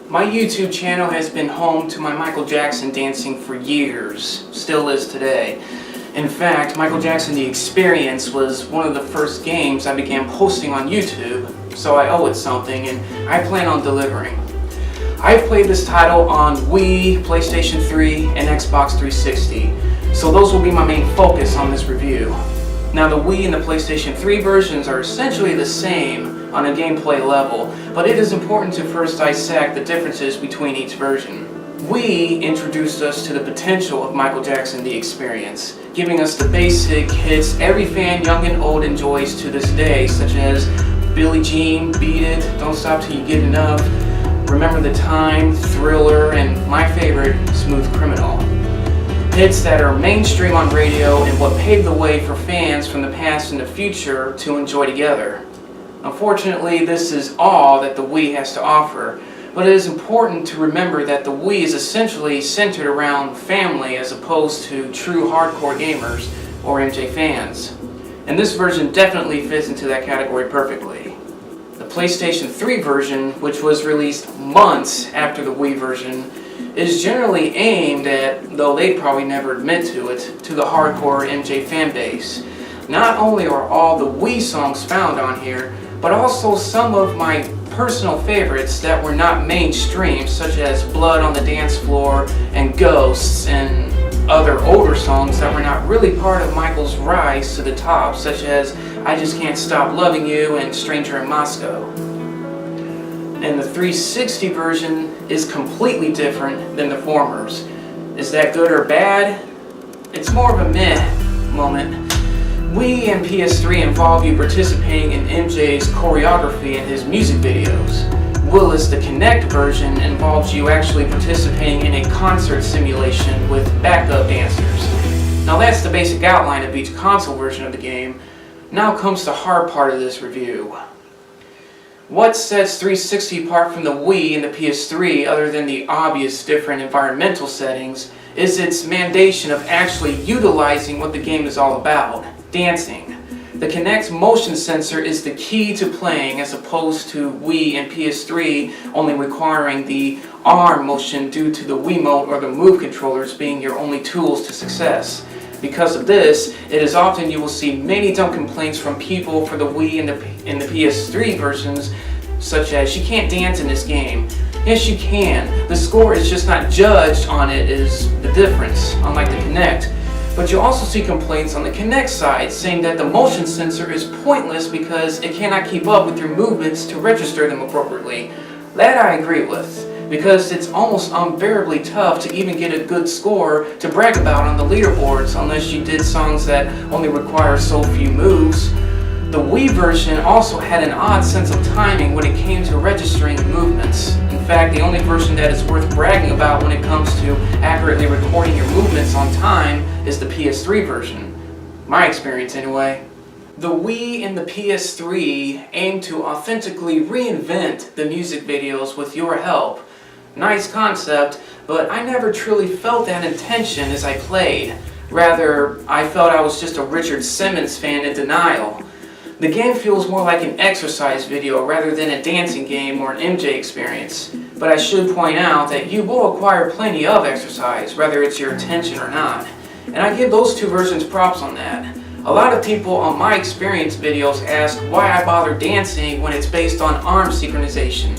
My YouTube channel has been home to my Michael Jackson dancing for years, still is today. In fact, Michael Jackson The Experience was one of the first games I began posting on YouTube, so I owe it something and I plan on delivering. I've played this title on Wii, PlayStation 3, and Xbox 360, so those will be my main focus on this review. Now the Wii and the PlayStation 3 versions are essentially the same on a gameplay level, but it is important to first dissect the differences between each version. Wii introduced us to the potential of Michael Jackson The Experience, giving us the basic hits every fan young and old enjoys to this day, such as Billie Jean, Beat It, Don't Stop Till You Get Enough, Remember the Time, Thriller, and my favorite, Smooth Criminal. Hits that are mainstream on radio and what paved the way for fans from the past and the future to enjoy together. Unfortunately, this is all that the Wii has to offer, but it is important to remember that the Wii is essentially centered around family as opposed to true hardcore gamers or MJ fans. And this version definitely fits into that category perfectly. The PlayStation 3 version, which was released months after the Wii version, is generally aimed at, though they'd probably never admit to it, to the hardcore MJ fan base. Not only are all the Wii songs found on here, but also some of my personal favorites that were not mainstream, such as Blood on the Dance Floor and Ghosts, and other older songs that were not really part of Michael's rise to the top, such as I Just Can't Stop Loving You and Stranger in Moscow. And the 360 version is completely different than the formers. Is that good or bad? It's more of a meh moment. Wii and PS3 involve you participating in MJ's choreography and his music videos. Willis, the Kinect version, involves you actually participating in a concert simulation with backup dancers. Now that's the basic outline of each console version of the game. Now comes the hard part of this review. What sets 360 apart from the Wii and the PS3, other than the obvious different environmental settings, is its mandation of actually utilizing what the game is all about. Dancing. The Kinect's motion sensor is the key to playing, as opposed to Wii and PS3 only requiring the arm motion due to the Wiimote or the Move controllers being your only tools to success. Because of this, it is often you will see many dumb complaints from people for the Wii and the PS3 versions, such as, you can't dance in this game. Yes, you can. The score is just not judged on it is the difference, unlike the Kinect. But you also see complaints on the Kinect side saying that the motion sensor is pointless because it cannot keep up with your movements to register them appropriately. That I agree with, because it's almost unbearably tough to even get a good score to brag about on the leaderboards unless you did songs that only require so few moves. The Wii version also had an odd sense of timing when it came to registering movements. In fact, the only version that is worth bragging about when it comes to accurately recording your movements on time is the PS3 version. My experience anyway. The Wii and the PS3 aim to authentically reinvent the music videos with your help. Nice concept, but I never truly felt that intention as I played. Rather, I felt I was just a Richard Simmons fan in denial. The game feels more like an exercise video rather than a dancing game or an MJ experience. But I should point out that you will acquire plenty of exercise, whether it's your intention or not. And I give those two versions props on that. A lot of people on my experience videos ask why I bother dancing when it's based on arm synchronization.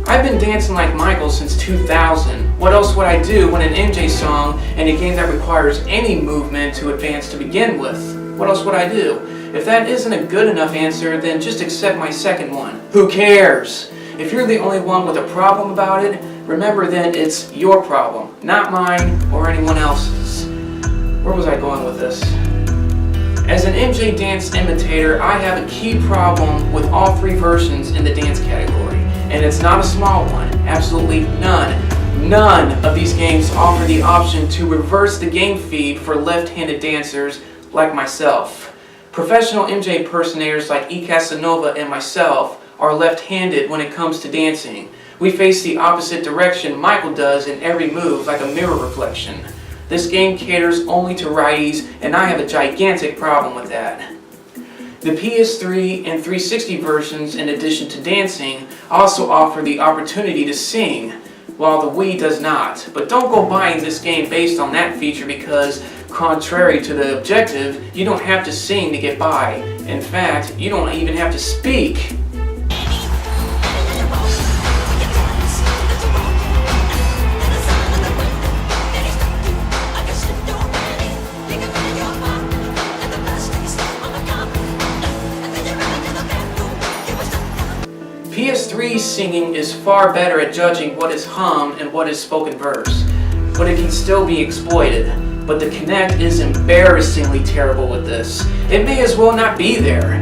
I've been dancing like Michael since 2000. What else would I do when an MJ song in a game that requires any movement to advance to begin with? What else would I do? If that isn't a good enough answer, then just accept my second one. Who cares? If you're the only one with a problem about it, remember then it's your problem, not mine or anyone else's. Where was I going with this? As an MJ dance imitator, I have a key problem with all three versions in the dance category. And it's not a small one. Absolutely none. None of these games offer the option to reverse the game feed for left-handed dancers like myself. Professional MJ impersonators like E. Casanova and myself are left-handed when it comes to dancing. We face the opposite direction Michael does in every move, like a mirror reflection. This game caters only to righties, and I have a gigantic problem with that. The PS3 and 360 versions, in addition to dancing, also offer the opportunity to sing, while the Wii does not. But don't go buying this game based on that feature because, contrary to the objective, you don't have to sing to get by. In fact, you don't even have to speak. PS3 singing is far better at judging what is hum and what is spoken verse, but it can still be exploited. But the Kinect is embarrassingly terrible with this. It may as well not be there.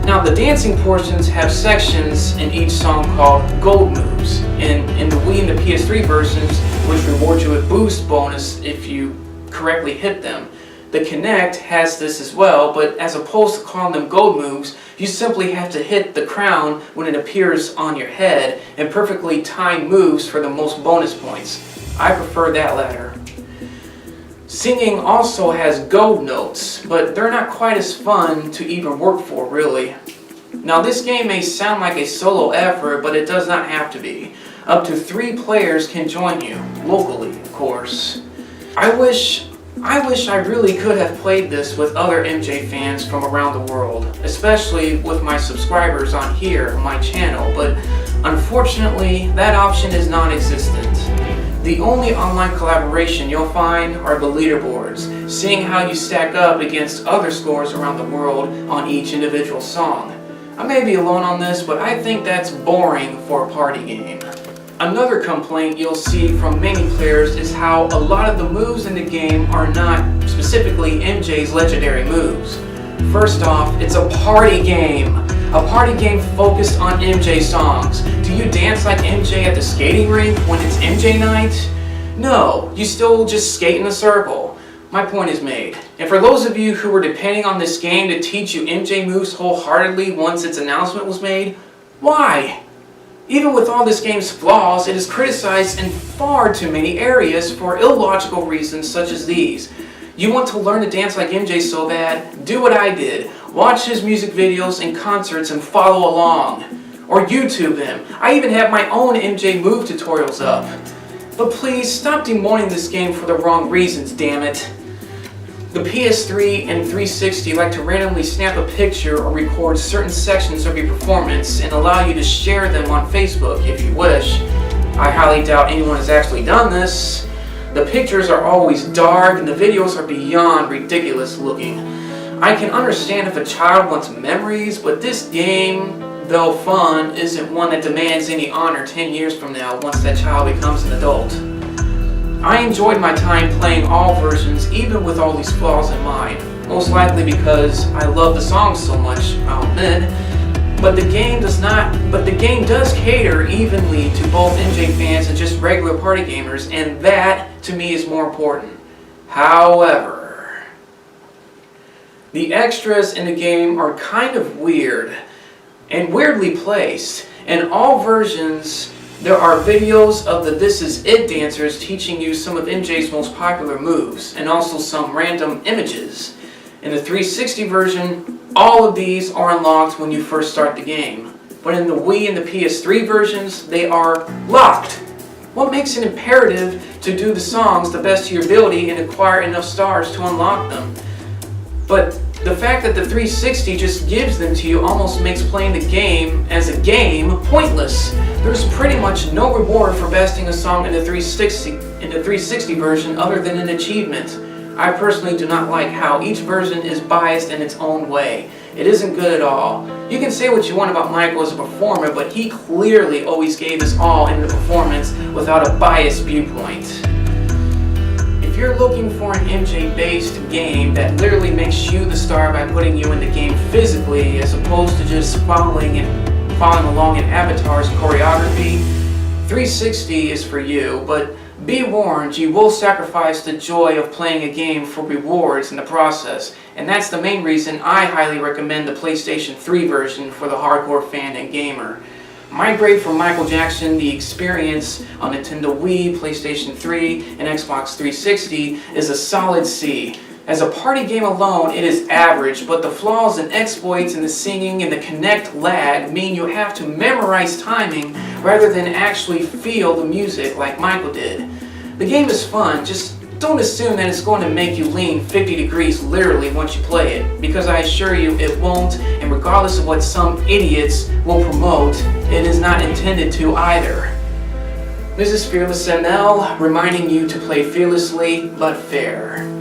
Now the dancing portions have sections in each song called gold moves, and in the Wii and the PS3 versions, which reward you with boost bonus if you correctly hit them. The Kinect has this as well, but as opposed to calling them gold moves, you simply have to hit the crown when it appears on your head and perfectly timed moves for the most bonus points. I prefer that latter. Singing also has gold notes, but they're not quite as fun to even work for, really. Now this game may sound like a solo effort, but it does not have to be. Up to 3 players can join you, locally of course. I wish I really could have played this with other MJ fans from around the world, especially with my subscribers on here on my channel, but unfortunately that option is non-existent. The only online collaboration you'll find are the leaderboards, seeing how you stack up against other scores around the world on each individual song. I may be alone on this, but I think that's boring for a party game. Another complaint you'll see from many players is how a lot of the moves in the game are not specifically MJ's legendary moves. First off, it's a party game. A party game focused on MJ songs. Do you dance like MJ at the skating rink when it's MJ night? No, you still just skate in a circle. My point is made. And for those of you who were depending on this game to teach you MJ moves wholeheartedly once its announcement was made, why? Even with all this game's flaws, it is criticized in far too many areas for illogical reasons such as these. You want to learn to dance like MJ so bad? Do what I did. Watch his music videos and concerts and follow along. Or YouTube him. I even have my own MJ move tutorials up. But please, stop demoting this game for the wrong reasons, damn it. The PS3 and 360 like to randomly snap a picture or record certain sections of your performance and allow you to share them on Facebook if you wish. I highly doubt anyone has actually done this. The pictures are always dark and the videos are beyond ridiculous looking. I can understand if a child wants memories, but this game, though fun, isn't one that demands any honor 10 years from now once that child becomes an adult. I enjoyed my time playing all versions, even with all these flaws in mind. Most likely because I love the songs so much, I'll admit. But the game does cater evenly to both MJ fans and just regular party gamers, and that, to me, is more important. However, the extras in the game are kind of weird and weirdly placed. In all versions, there are videos of the This Is It dancers teaching you some of MJ's most popular moves, and also some random images. In the 360 version, all of these are unlocked when you first start the game. But in the Wii and the PS3 versions, they are locked. What makes it imperative to do the songs the best of your ability and acquire enough stars to unlock them? But the fact that the 360 just gives them to you almost makes playing the game as a game pointless. There's pretty much no reward for besting a song in the 360 version other than an achievement. I personally do not like how each version is biased in its own way. It isn't good at all. You can say what you want about Michael as a performer, but he clearly always gave his all in the performance without a biased viewpoint. If you're looking for an MJ-based game that literally makes you the star by putting you in the game physically as opposed to just following along in Avatar's choreography, 360 is for you, but be warned, you will sacrifice the joy of playing a game for rewards in the process, and that's the main reason I highly recommend the PlayStation 3 version for the hardcore fan and gamer. My grade for Michael Jackson, the experience on Nintendo Wii, PlayStation 3, and Xbox 360 is a solid C. As a party game alone, it is average, but the flaws and exploits in the singing and the connect lag mean you have to memorize timing rather than actually feel the music like Michael did. The game is fun, just don't assume that it's going to make you lean 50 degrees literally once you play it, because I assure you it won't, and regardless of what some idiots will promote, it is not intended to either. This is Fearless ML, reminding you to play fearlessly but fair.